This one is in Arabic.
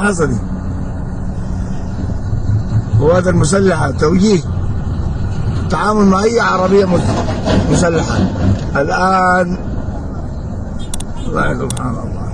الحصري القوات المسلحة توجيه التعامل مع أي عربية مسلحة الآن. الله سبحان الله.